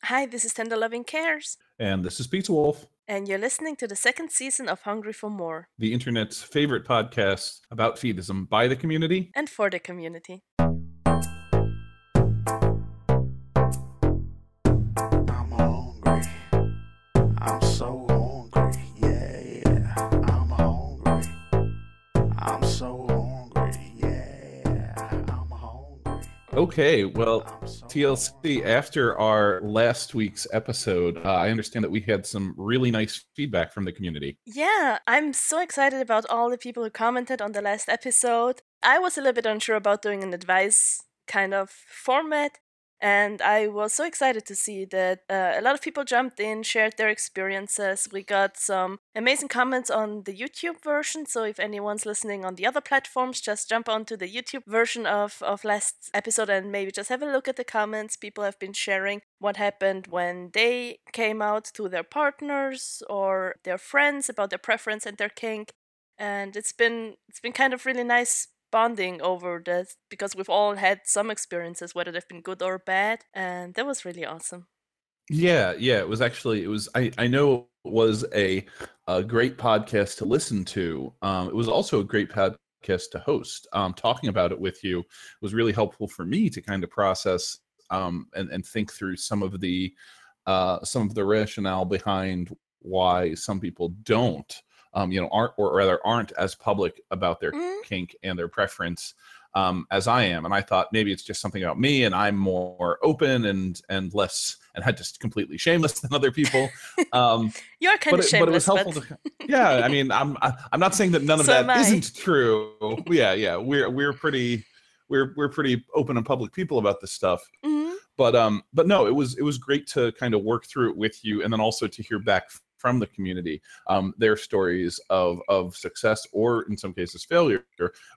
Hi, this is Tender Loving Cares, And this is Pizza Wolf, and you're listening to the second season of Hungry for More the internet's favorite podcast about feedism by the community. and for the community. I'm hungry. I'm so hungry. Yeah, I'm hungry. I'm so hungry. Yeah, I'm hungry. Okay, well, I'm so TLC, after our last week's episode, I understand that we had some really nice feedback from the community. Yeah, I'm so excited about all the people who commented on the last episode. I was a little bit unsure about doing an advice kind of format, and I was so excited to see that a lot of people jumped in, shared their experiences. We got some amazing comments on the YouTube version, so if anyone's listening on the other platforms, just jump onto the YouTube version of last episode and maybe just have a look at the comments. People have been sharing what happened when they came out to their partners or their friends about their preference and their kink. And it's been kind of really nice bonding over this because we've all had some experiences, whether they've been good or bad, and that was really awesome. Yeah, it was actually, I know it was a great podcast to listen to. It was also a great podcast to host. Talking about it with you was really helpful for me to kind of process and think through some of the rationale behind why some people don't, aren't as public about their kink and their preference as I am. And I thought maybe it's just something about me and I'm more open and less and had just completely shameless than other people. You're kind of shameless, but it was helpful to, yeah. I mean, I'm not saying that none of So that isn't true. Yeah. We're pretty open and public people about this stuff. But no, it was great to kind of work through it with you, and then also to hear back from the community, their stories of success or in some cases failure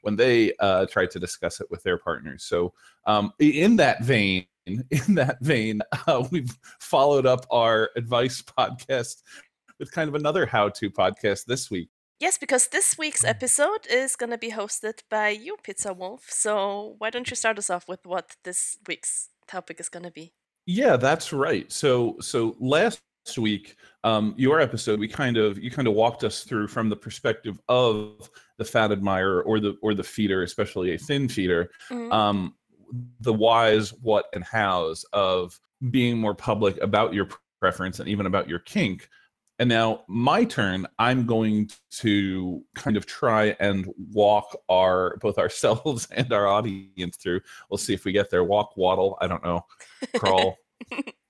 when they tried to discuss it with their partners. So in that vein, we've followed up our advice podcast with kind of another how-to podcast this week. Yes, because this week's episode is going to be hosted by you, Pizza Wolf. So why don't you start us off with what this week's topic is going to be? Yeah, that's right. So last week, your episode, you kind of walked us through from the perspective of the fat admirer or the feeder, especially a thin feeder, the whys, what, and hows of being more public about your preference and even about your kink. And now my turn, I'm going to kind of try and walk both ourselves and our audience through. We'll see if we get there. Walk, waddle, I don't know, crawl,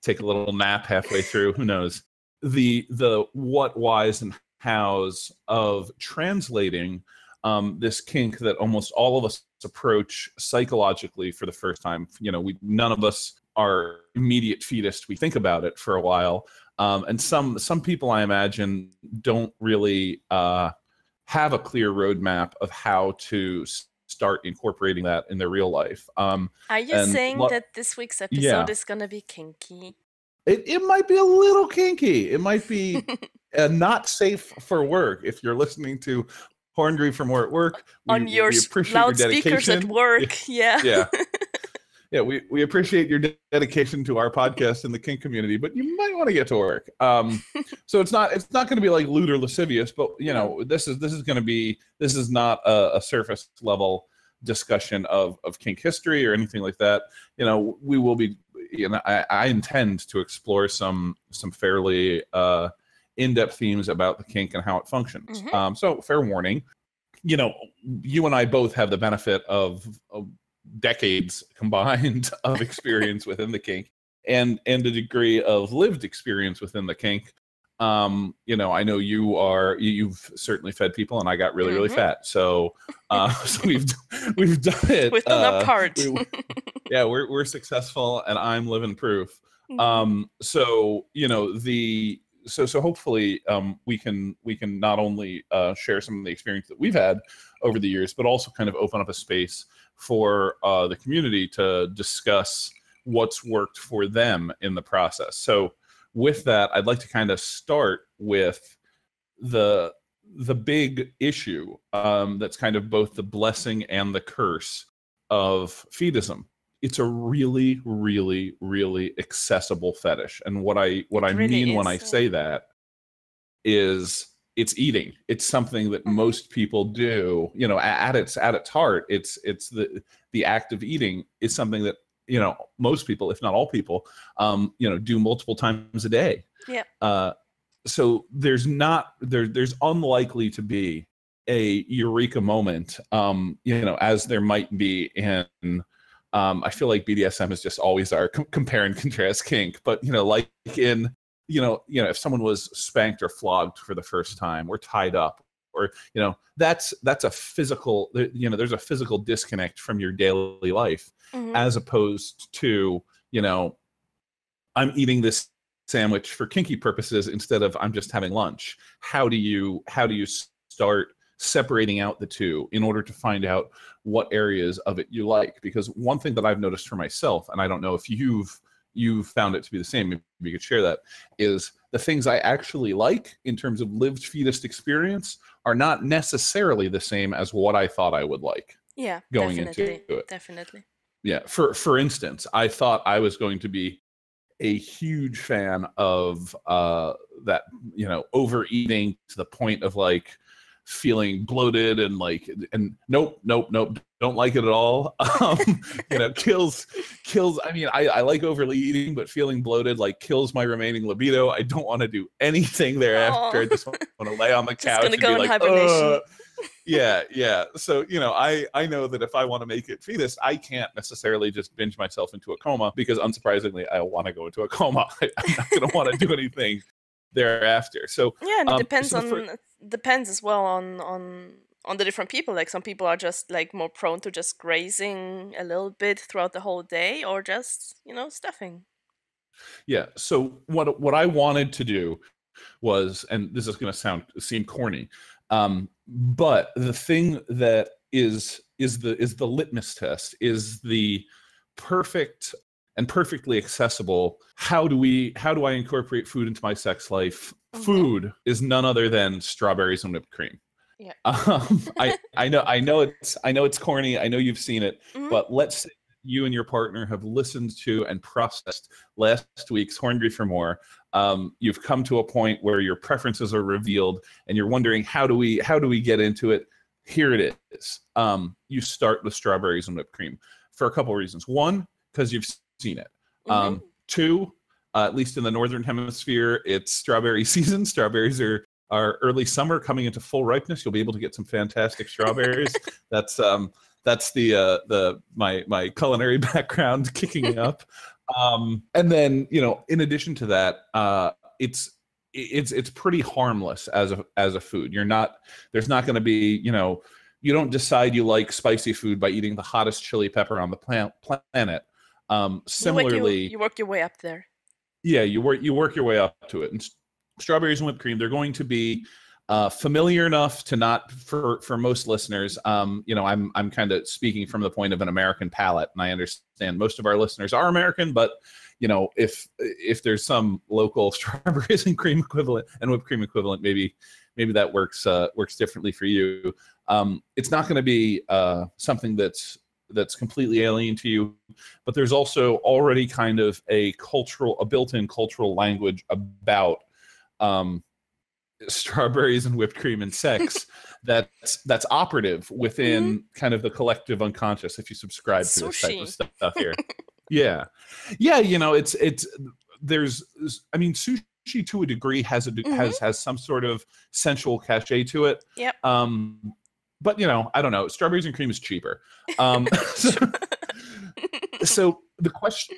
take a little nap halfway through, who knows. The what, whys, and hows of translating this kink that almost all of us approach psychologically for the first time. None of us are immediate fetus. We think about it for a while. And some people, I imagine, don't really have a clear roadmap of how to start incorporating that in their real life. Are you saying that this week's episode is going to be kinky? It might be a little kinky. It might be not safe for work. If you're listening to Horngry for More at Work, we appreciate loudspeakers your dedication. At work, yeah. Yeah, we appreciate your dedication to our podcast in the kink community, but you might want to get to work. So it's not going to be like lewd or lascivious, but this is not a surface level discussion of kink history or anything like that. We will be. I intend to explore some fairly in-depth themes about the kink and how it functions. So fair warning, you and I both have the benefit of decades combined of experience within the kink and a degree of lived experience within the kink. I know you've certainly fed people, and I got really fat. So we've done it. We've done our part. We're successful, and I'm living proof. So hopefully we can not only share some of the experience that we've had over the years, but also kind of open up a space for the community to discuss what's worked for them in the process. So with that, I'd like to kind of start with the big issue that's kind of both the blessing and the curse of feedism. it's a really, really, really accessible fetish. And what I Really mean when I is. say that is it's eating. It's something that most people do. At its heart, it's the act of eating is something that most people, if not all people, do multiple times a day. Yeah. So there's unlikely to be a eureka moment, as there might be in. I feel like BDSM is just always our compare and contrast kink, but like in if someone was spanked or flogged for the first time, or tied up, or that's a physical, there's a physical disconnect from your daily life, as opposed to I'm eating this sandwich for kinky purposes instead of I'm just having lunch. How do you start separating out the two in order to find out what areas of it you like? Because one thing that I've noticed for myself, and I don't know if you've found it to be the same, maybe you could share that, is the things I actually like in terms of lived fetus experience are not necessarily the same as what I thought I would like. Yeah, going definitely, into it. Definitely. Yeah. For instance, I thought I was going to be a huge fan of that, overeating to the point of like feeling bloated and nope, don't like it at all. Kills. I mean, I like overly eating, but feeling bloated kills my remaining libido. I don't want to do anything thereafter. I just want to lay on the couch and go be in hibernation. Yeah. So, I know that if I want to make it fetus, I can't necessarily just binge myself into a coma, because unsurprisingly, I want to go into a coma. I'm not going to want to do anything thereafter. So yeah, and it depends as well on the different people. Like some people are just more prone to just grazing a little bit throughout the whole day, or just stuffing. Yeah. So what I wanted to do was, and this is going to seem corny, but the thing that is the litmus test, is the perfect and perfectly accessible. How do I incorporate food into my sex life? Food is none other than strawberries and whipped cream. Yeah. I know it's corny. I know you've seen it, but let's say you and your partner have listened to and processed last week's Horngry for More. You've come to a point where your preferences are revealed, and you're wondering how do we get into it? Here it is. You start with strawberries and whipped cream for a couple of reasons. One, because you've seen it. Two, at least in the northern hemisphere, it's strawberry season. Strawberries are early summer, coming into full ripeness. You'll be able to get some fantastic strawberries. That's my culinary background kicking up. And then in addition to that, it's pretty harmless as a food. There's not going to be you don't decide you like spicy food by eating the hottest chili pepper on the planet. Similarly, you work your way up there. Yeah, you work your way up to it. And strawberries and whipped cream, they're going to be familiar enough to not, for most listeners. I'm kind of speaking from the point of an American palate, and I understand most of our listeners are American, but if there's some local strawberries and cream equivalent and whipped cream equivalent, maybe that works differently for you. It's not going to be something that's completely alien to you, but there's also already kind of a built-in cultural language about strawberries and whipped cream and sex that's operative within kind of the collective unconscious, if you subscribe to this type of stuff here. Yeah, it's there's, I mean, sushi to a degree has some sort of sensual cachet to it. Yep. But I don't know. Strawberries and cream is cheaper. So the questions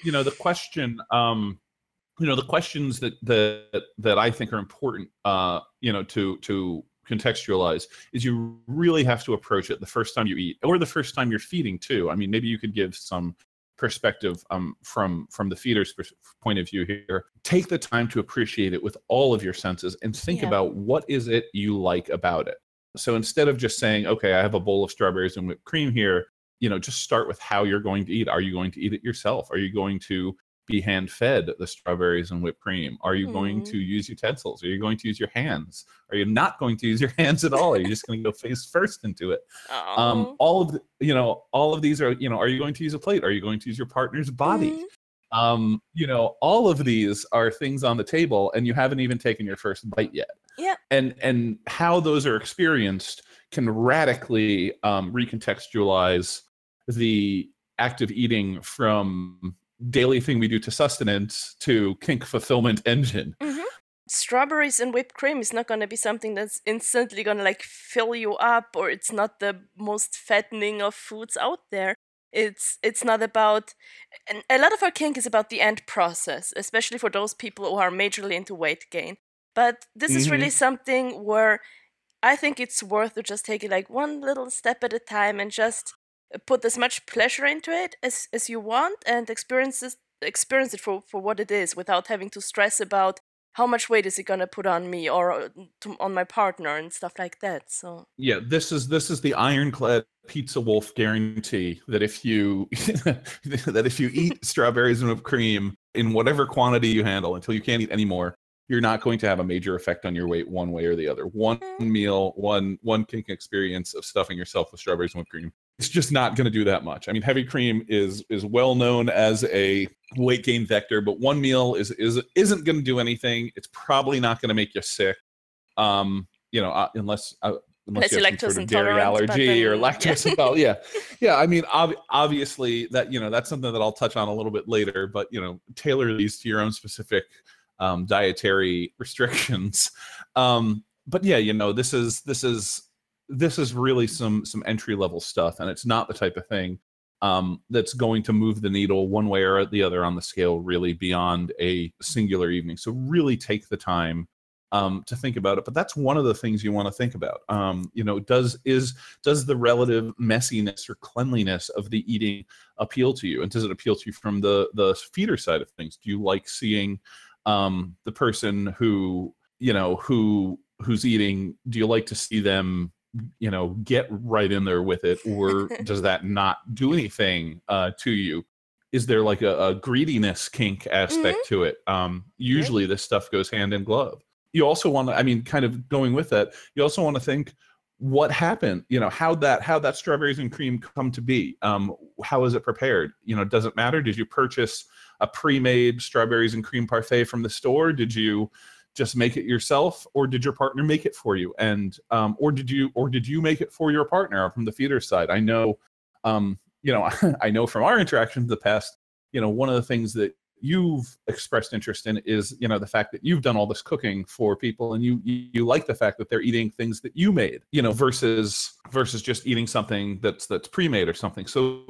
that I think are important, to contextualize, is you really have to approach it the first time you eat, or the first time you're feeding too. I mean, maybe you could give some perspective from the feeder's point of view here. Take the time to appreciate it with all of your senses and think about what is it you like about it. So instead of just saying, okay, I have a bowl of strawberries and whipped cream here, just start with how you're going to eat. Are you going to eat it yourself? Are you going to be hand-fed the strawberries and whipped cream? Are you going to use utensils? Are you going to use your hands? Are you not going to use your hands at all? Are you just going to go face first into it? All of these are, are you going to use a plate? Are you going to use your partner's body? All of these are things on the table, and you haven't even taken your first bite yet. Yeah. And how those are experienced can radically recontextualize the act of eating from daily thing we do to sustenance to kink fulfillment engine. Strawberries and whipped cream is not going to be something that's instantly going to like fill you up, or it's not the most fattening of foods out there. It's not about, and a lot of our kink is about the end process, especially for those people who are majorly into weight gain. But this is really something where I think it's worth to just take it like one little step at a time and just put as much pleasure into it as you want, and experience it for what it is, without having to stress about how much weight is it gonna put on me or on my partner and stuff like that. So yeah, this is the ironclad Pizza Wolf guarantee that if you eat strawberries and whipped cream in whatever quantity you handle until you can't eat anymore, you're not going to have a major effect on your weight one way or the other. One meal, one kink experience of stuffing yourself with strawberries and whipped cream, it's just not going to do that much. I mean, heavy cream is well known as a weight gain vector, but one meal isn't going to do anything. It's probably not going to make you sick, unless you have some sort of dairy allergy or lactose. Yeah. I mean, obviously that's something that I'll touch on a little bit later. But tailor these to your own specific dietary restrictions. But yeah, this is really some entry level stuff, and it's not the type of thing that's going to move the needle one way or the other on the scale really beyond a singular evening. So really take the time to think about it. But that's one of the things you want to think about. Does the relative messiness or cleanliness of the eating appeal to you, and does it appeal to you from the feeder side of things? Do you like seeing the person who's eating? Do you like to see them get right in there with it, or does that not do anything to you? Is there like a greediness kink aspect to it? Usually this stuff goes hand in glove. You also want to, kind of going with that, you also want to think what happened, how that strawberries and cream come to be. How is it prepared? Does it matter? Did you purchase a pre-made strawberries and cream parfait from the store? Did you just make it yourself, or did your partner make it for you? And or did you make it for your partner from the feeder side? I know, I know from our interactions in the past, one of the things that you've expressed interest in is, the fact that you've done all this cooking for people, and you like the fact that they're eating things that you made, versus just eating something that's pre-made or something. So,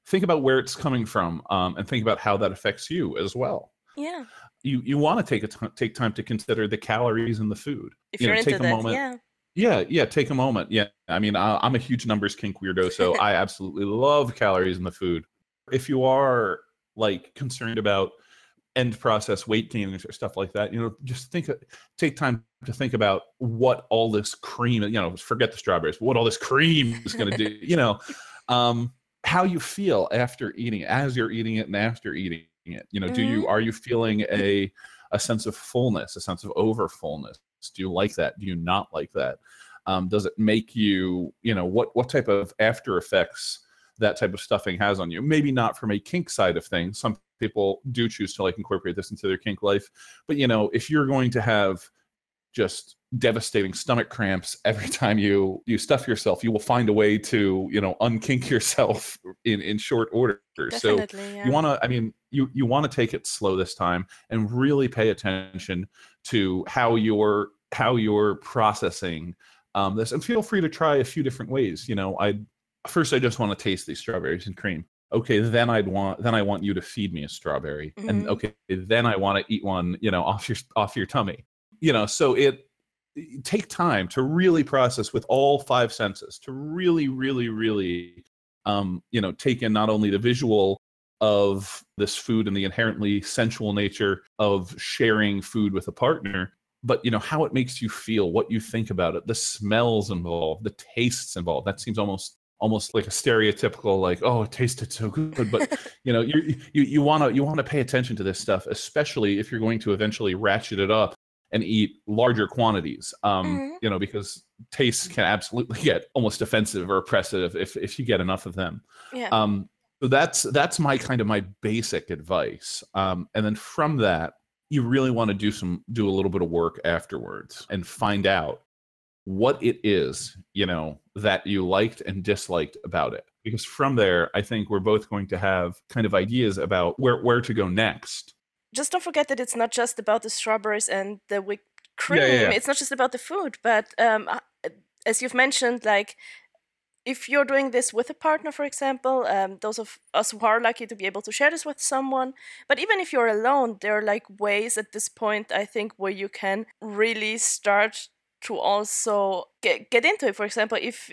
think about where it's coming from, and think about how that affects you as well. Yeah. You want to take time to consider the calories in the food. If you're into take a that, moment. Yeah, take a moment. Yeah, I'm a huge numbers kink weirdo, so I absolutely love calories in the food. If you are like concerned about end process weight gain or stuff like that, just take time to think about what all this cream, forget the strawberries, what all this cream is going to do. How you feel after eating, as you're eating it, and after eating it. Are you feeling a sense of fullness, a sense of over fullness? Do you like that? Do you not like that? Does it make you, what type of after effects that type of stuffing has on you? Maybe not from a kink side of things. Some people do choose to incorporate this into their kink life, but if you're going to have just devastating stomach cramps every time you stuff yourself, you will find a way to unkink yourself in short order. Definitely, so yeah. you want to you want to take it slow this time and really pay attention to how you're processing this, and feel free to try a few different ways. I just want to taste these strawberries and cream. Okay, then I want you to feed me a strawberry, and okay, then I want to eat one off your tummy. So take time to really process with all five senses, to really, really, really, take in not only the visual of this food and the inherently sensual nature of sharing food with a partner, but, how it makes you feel, what you think about it, the smells involved, the tastes involved. That seems almost almost like a stereotypical, like, oh, it tasted so good. But you want to pay attention to this stuff, especially if you're going to eventually ratchet it up and eat larger quantities. Because tastes can absolutely get almost offensive or oppressive if you get enough of them. Yeah. So that's my basic advice. And then from that, you really want to do a little bit of work afterwards and find out what it is, that you liked and disliked about it. Because from there, I think we're both going to have kind of ideas about where to go next. Just don't forget that it's not just about the strawberries and the whipped cream. Yeah. It's not just about the food, but as you've mentioned, like, if you're doing this with a partner, for example, those of us who are lucky to be able to share this with someone, but even if you're alone, there are like ways at this point, I think, where you can really start to also get into it. For example, if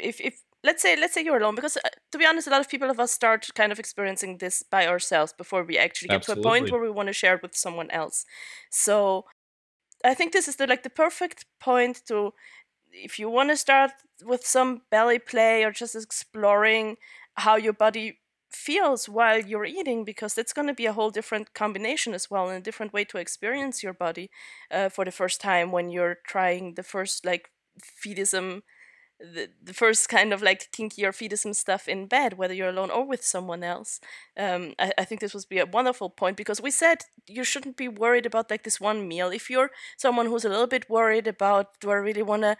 let's say you're alone, because to be honest, a lot of people of us start kind of experiencing this by ourselves before we actually get to a point where we want to share it with someone else. So I think this is the perfect point to, if you want to start with some belly play or just exploring how your body feels while you're eating, because it's going to be a whole different combination as well, and a different way to experience your body for the first time when you're trying the first fetism, the first kind of kinky or fetism stuff in bed, whether you're alone or with someone else. I think this would be a wonderful point, because we said you shouldn't be worried about this one meal. If you're someone who's a little bit worried about, do I really want to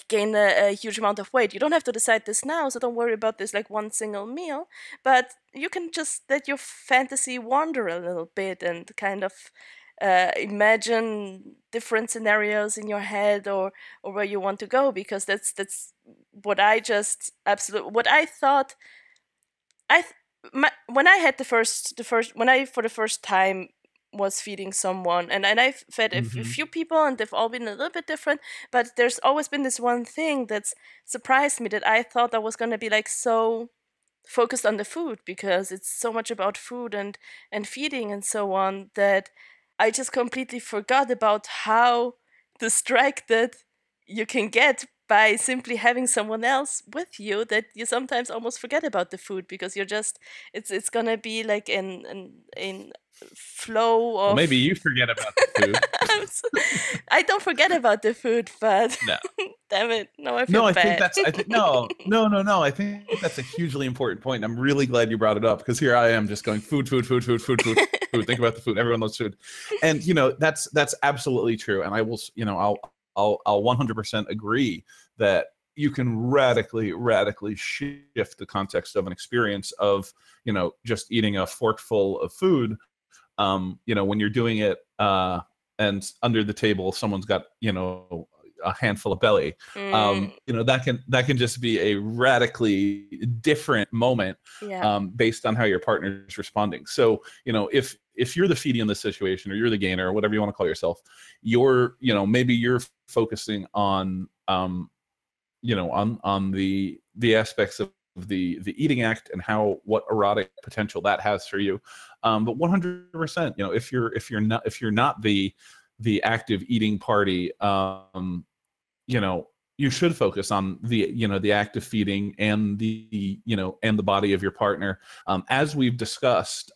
gain a huge amount of weight, you don't have to decide this now, so don't worry about this one single meal, but you can just let your fantasy wander a little bit and kind of imagine different scenarios in your head, or where you want to go, because that's what I just what I thought. When I had when I for the first time was feeding someone, and I've fed a few people, and they've all been a little bit different, but there's always been this one thing that's surprised me, that I thought I was going to be so focused on the food, because it's so much about food and feeding and so on, that I just completely forgot about how distracted you can get by simply having someone else with you, that you sometimes almost forget about the food, because you're just, it's gonna be in flow of... Well, maybe you forget about the food. I don't forget about the food, but no. Damn it, no, I feel bad. I think no. I think that's a hugely important point. I'm really glad you brought it up, because here I am just going food. Think about the food. Everyone loves food, and that's absolutely true. And I will, I'll 100% agree that you can radically shift the context of an experience of, just eating a forkful of food. When you're doing it, and under the table, someone's got, a handful of belly. That can just be a radically different moment, based on how your partner is responding. So, if you're the feedie in this situation, or you're the gainer, or whatever you want to call yourself, maybe you're focusing on, on the aspects of the eating act and what erotic potential that has for you. But 100%, if you're not the active eating party, you should focus on the act of feeding and and the body of your partner. As we've discussed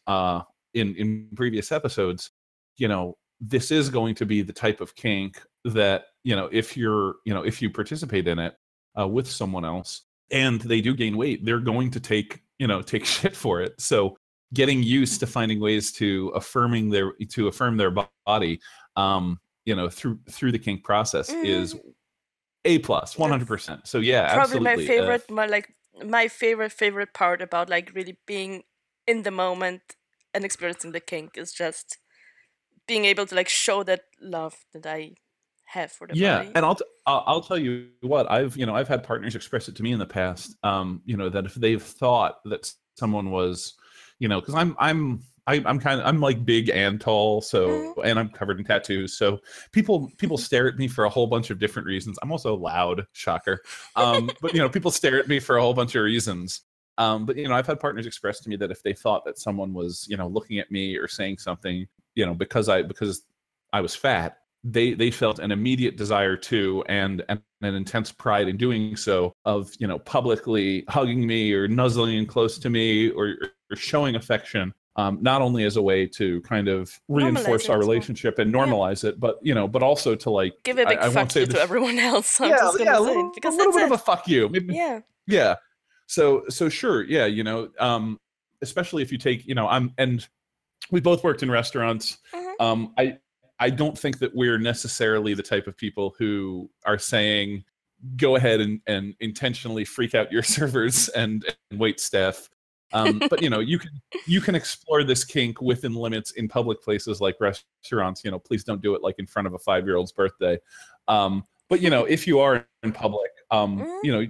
in previous episodes, this is going to be the type of kink that, if you participate in it with someone else and they do gain weight, they're going to take shit for it. So getting used to finding ways to affirm their body, through the kink process is A+, 100%. So yeah, probably absolutely. My favorite part about really being in the moment and experiencing the kink is just being able to show that love that I have for the body. Yeah, and I'll tell you what, I've had partners express it to me in the past, that if they've thought that someone was, because I'm big and tall, so and I'm covered in tattoos, so people stare at me for a whole bunch of different reasons. I'm also loud, shocker. But people stare at me for a whole bunch of reasons. But I've had partners express to me that if they thought that someone was looking at me or saying something, because I was fat, they felt an immediate desire to, and an intense pride in doing so, of, you know, publicly hugging me or nuzzling in close to me, or showing affection, not only as a way to kind of reinforce our relationship and normalize it, but, you know, but also to, like, give a big fuck you to everyone else. I'm just gonna say it, because a little bit of a fuck you. Maybe, yeah. So sure, yeah, you know, especially if you take, you know, and we both worked in restaurants. I don't think that we're necessarily the type of people who are saying, go ahead and intentionally freak out your servers and wait staff. But, you know, you can explore this kink within limits in public places like restaurants. You know, please don't do it like in front of a 5-year-old's birthday. But, you know, if you are in public, you know,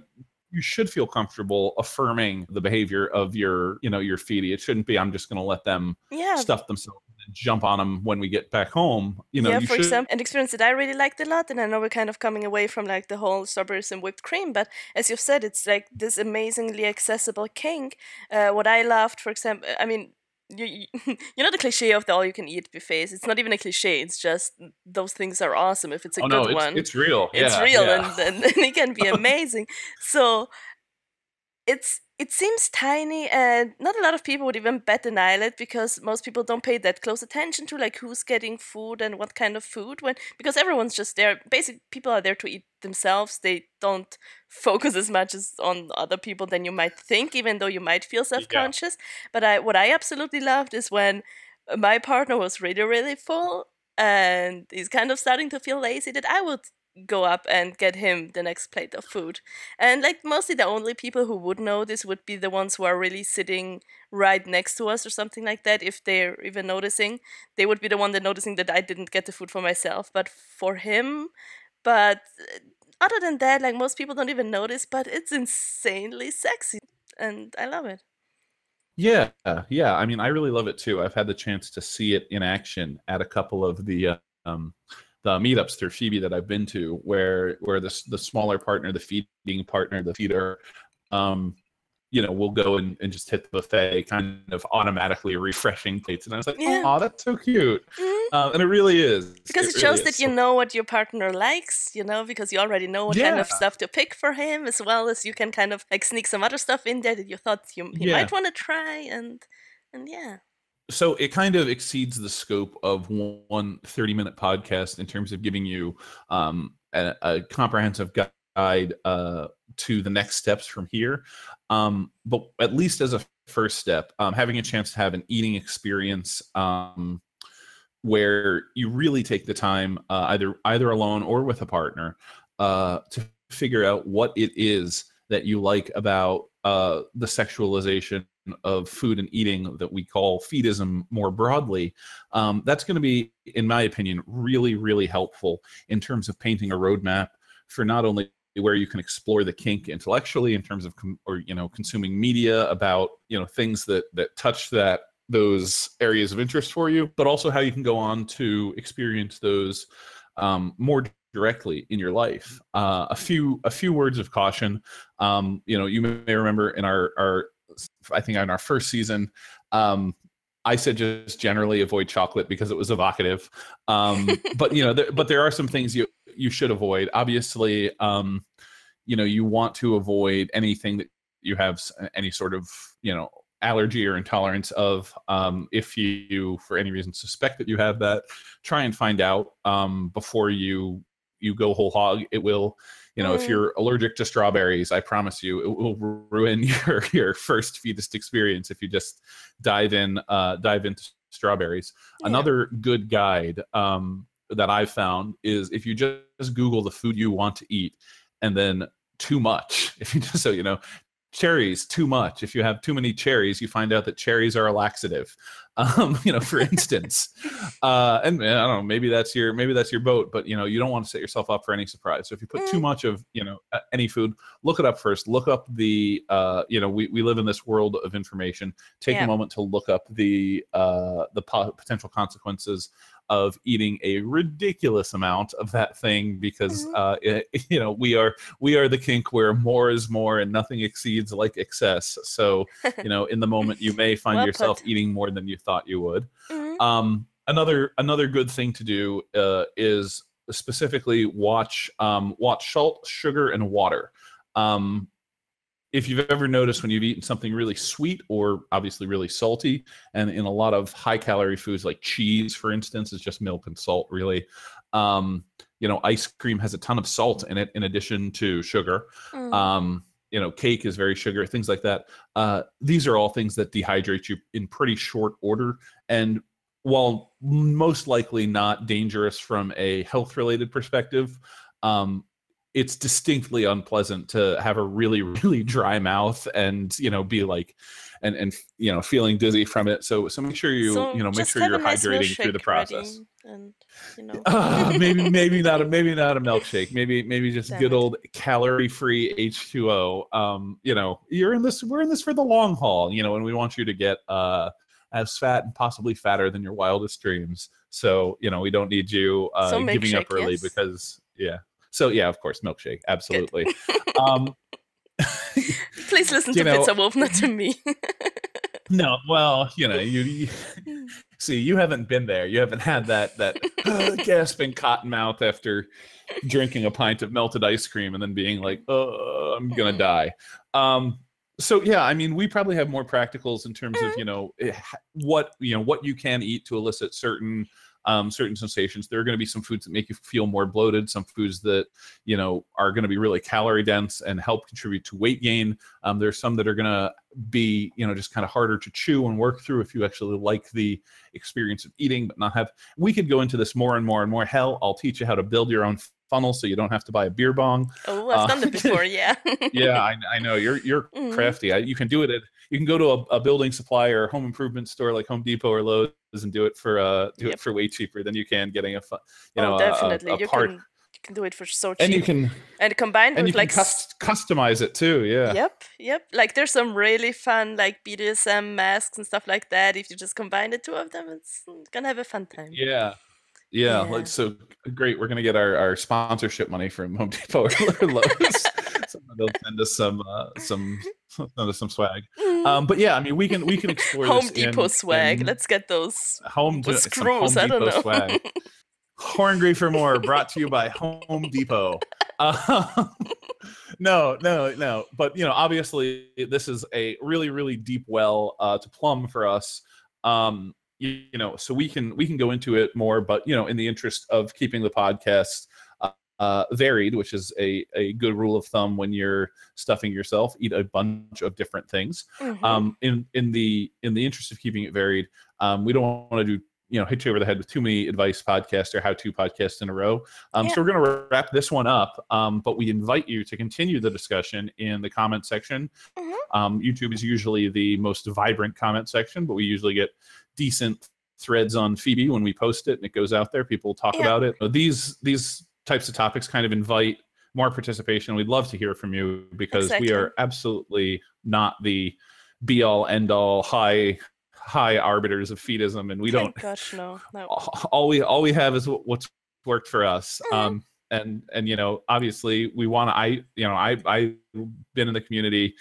you should feel comfortable affirming the behavior of your, you know, your feedie. It shouldn't be, I'm just going to let them stuff themselves and jump on them when we get back home. You know, for example, an experience that I really liked a lot, and I know we're kind of coming away from like the whole strawberries and whipped cream, but as you've said, it's like this amazingly accessible kink. What I loved, for example, I mean, you know the cliche of the all-you-can-eat buffets. It's not even a cliche. It's just those things are awesome if it's a good one. It's real. It's real, and it can be amazing. So it seems tiny, and not a lot of people would even bat an eyelid, because most people don't pay that close attention to like who's getting food and what kind of food, because everyone's just there. Basically, people are there to eat themselves. They don't focus as much as on other people than you might think, even though you might feel self-conscious. But what I absolutely loved is when my partner was really, really full and he's kind of starting to feel lazy, that I would go up and get him the next plate of food. And like mostly the only people who would know this would be the ones who are really sitting right next to us or something like that. If they're even noticing, they would be the one that noticing that I didn't get the food for myself, but for him. But other than that, like most people don't even notice, but it's insanely sexy and I love it. Yeah. I mean, I really love it too. I've had the chance to see it in action at a couple of the meetups through Phoebe that I've been to, where the smaller partner, the feeding partner, the feeder, you know, will go and just hit the buffet, kind of automatically refreshing plates. And I was like, oh, that's so cute. And it really is. Because it shows that you know what your partner likes, you know, because you already know what kind of stuff to pick for him, as well as you can kind of like sneak some other stuff in there that you thought he might want to try. And yeah. So it kind of exceeds the scope of one 30-minute podcast in terms of giving you a comprehensive guide to the next steps from here. But at least as a first step, having a chance to have an eating experience where you really take the time, either alone or with a partner, to figure out what it is that you like about the sexualization of food and eating that we call feedism more broadly. That's going to be, in my opinion, really, really helpful in terms of painting a roadmap for not only where you can explore the kink intellectually in terms of consuming media about, you know, things that touch those areas of interest for you, but also how you can go on to experience those more directly in your life. A few words of caution. You know, you may remember in our I think in our first season, I said just generally avoid chocolate because it was evocative. But you know, there are some things you should avoid. Obviously, you know, you want to avoid anything that you have any sort of, you know, allergy or intolerance of. If you for any reason suspect that you have that, try and find out before you go whole hog. It will, you know, if you're allergic to strawberries, I promise you it will ruin your first feedist experience if you just dive into strawberries. Another good guide that I've found is if you just Google the food you want to eat and then too much. If you just, so you know, cherries, too much. If you have too many cherries, you find out that cherries are a laxative. You know, for instance, and I don't know, maybe that's your boat, but you know, you don't want to set yourself up for any surprise. So if you put too much of, you know, any food, look it up first. Look up the, you know, we live in this world of information. Take a moment to look up the potential consequences of eating a ridiculous amount of that thing, because you know, we are the kink where more is more and nothing exceeds like excess. So you know, in the moment you may find yourself eating more than you thought you would. another good thing to do is specifically watch salt, sugar, and water. If you've ever noticed when you've eaten something really sweet or obviously really salty, and in a lot of high calorie foods like cheese, for instance, is just milk and salt, really. Ice cream has a ton of salt in it in addition to sugar. Cake is very sugar, things like that. These are all things that dehydrate you in pretty short order. And while most likely not dangerous from a health-related perspective, it's distinctly unpleasant to have a really, really dry mouth and be like, and feeling dizzy from it. So make sure make sure you're hydrating through the process. And maybe not a milkshake. Maybe just good old calorie-free H2O. We're in this for the long haul. And we want you to get as fat and possibly fatter than your wildest dreams. So we don't need you giving up early because So yeah, of course, milkshake, absolutely. Please listen to Pizza Wolf, not to me. No, well, you see, you haven't been there. You haven't had that gasping cotton mouth after drinking a pint of melted ice cream and then being like, "Oh, I'm gonna die." So yeah, I mean, we probably have more practicals in terms of what you can eat to elicit certain sensations. There are going to be some foods that make you feel more bloated, some foods that are going to be really calorie dense and help contribute to weight gain. There's some that are going to be just kind of harder to chew and work through if you actually like the experience of eating but not have. We could go into this more and more and more. Hell, I'll teach you how to build your own funnel so you don't have to buy a beer bong. Oh, I've done that before. Yeah. Yeah, I know you're crafty. You can do it you can go to a building supply or home improvement store like Home Depot or Lowe's and do it for it for way cheaper than you can getting definitely a part. You can do it for so cheap. And you can combine with customize it too. Yeah. Yep. Like there's some really fun like BDSM masks and stuff like that. If you just combine the two of them, it's gonna have a fun time. Yeah. So great. We're gonna get our sponsorship money from Home Depot or Lowe's. They'll send us some swag. But yeah, I mean, we can explore Home this Depot swag. Let's get those screws. I don't know. Swag. Horngry for more. Brought to you by Home Depot. No. But obviously, this is a really, really deep well to plumb for us. So we can go into it more, but in the interest of keeping the podcast varied, which is a good rule of thumb when you're stuffing yourself, eat a bunch of different things. In the interest of keeping it varied, we don't want to do hit you over the head with too many advice podcasts or how-to podcasts in a row. So we're going to wrap this one up, but we invite you to continue the discussion in the comment section. YouTube is usually the most vibrant comment section, but we usually get decent threads on Phoebe when we post it and it goes out there. People talk about it. These types of topics kind of invite more participation. We'd love to hear from you because we are absolutely not the be-all, end-all, high arbiters of feedism, and we don't. Gosh, no. All we have is what's worked for us. And obviously we want to. I've been in the community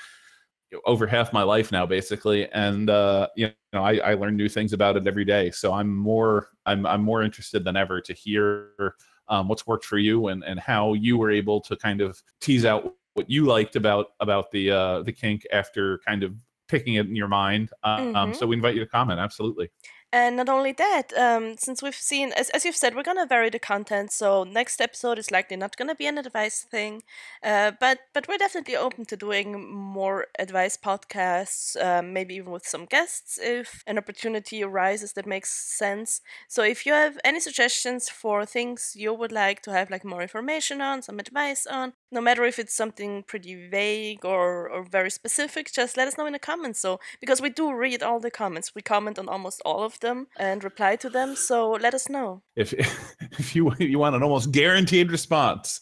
over half my life now, basically, and I learn new things about it every day. So I'm more interested than ever to hear what's worked for you and how you were able to kind of tease out what you liked about the kink after kind of picking it in your mind. So we invite you to comment. Absolutely. And not only that, since we've seen, as you've said, we're going to vary the content. So next episode is likely not going to be an advice thing. But we're definitely open to doing more advice podcasts, maybe even with some guests if an opportunity arises that makes sense. So if you have any suggestions for things you would like to have like more information on, some advice on, no matter if it's something pretty vague or very specific, just let us know in the comments. So because we do read all the comments, we comment on almost all of them and reply to them. So let us know. If you want an almost guaranteed response,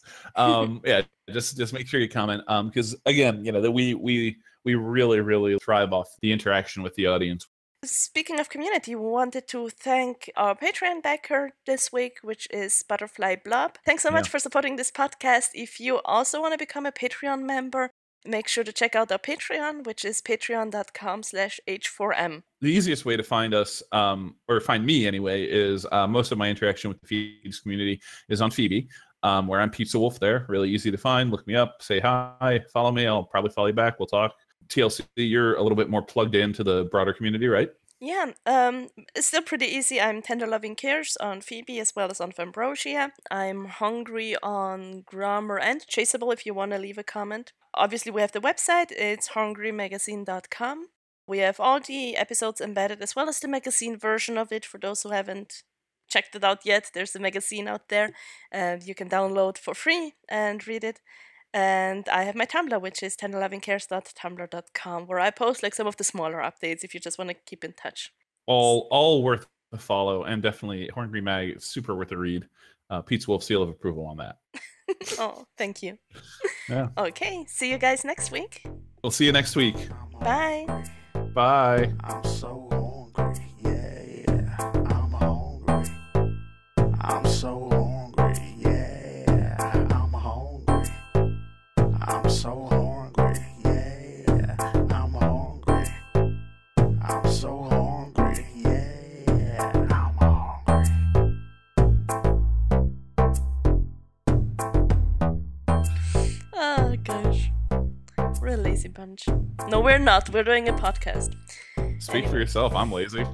just make sure you comment. Because again, that we really, really thrive off the interaction with the audience. Speaking of community, we wanted to thank our Patreon backer this week, which is Butterfly Blob. Thanks so much for supporting this podcast. If you also want to become a Patreon member, make sure to check out our Patreon, which is patreon.com/h4m. The easiest way to find us, or find me anyway, is most of my interaction with the Feeds community is on Phoebe, where I'm Pizza Wolf there. Really easy to find. Look me up, say hi, follow me. I'll probably follow you back. We'll talk. TLC, you're a little bit more plugged into the broader community, right? Yeah, it's still pretty easy. I'm Tender Loving Cares on Phoebe as well as on Fambrosia. I'm Horngry on Grammar and Chaseable if you want to leave a comment. Obviously, we have the website. It's horngrymagazine.com. We have all the episodes embedded as well as the magazine version of it for those who haven't checked it out yet. There's a magazine out there you can download for free and read it. And I have my Tumblr, which is tenderlovingcares.tumblr.com, where I post like some of the smaller updates if you just want to keep in touch. All worth a follow, and definitely Horngry Mag, super worth a read. Pizza Wolf seal of approval on that. Oh, thank you. Yeah. Okay, see you guys next week. We'll see you next week. Bye. Bye. I'm so hungry, yeah. I'm hungry. I'm so hungry, yeah. I'm hungry. I'm so hungry, yeah. I'm hungry. I'm so hungry, yeah. I'm hungry. Oh, gosh. We're a lazy bunch. No, we're not. We're doing a podcast. Speak for yourself. I'm lazy.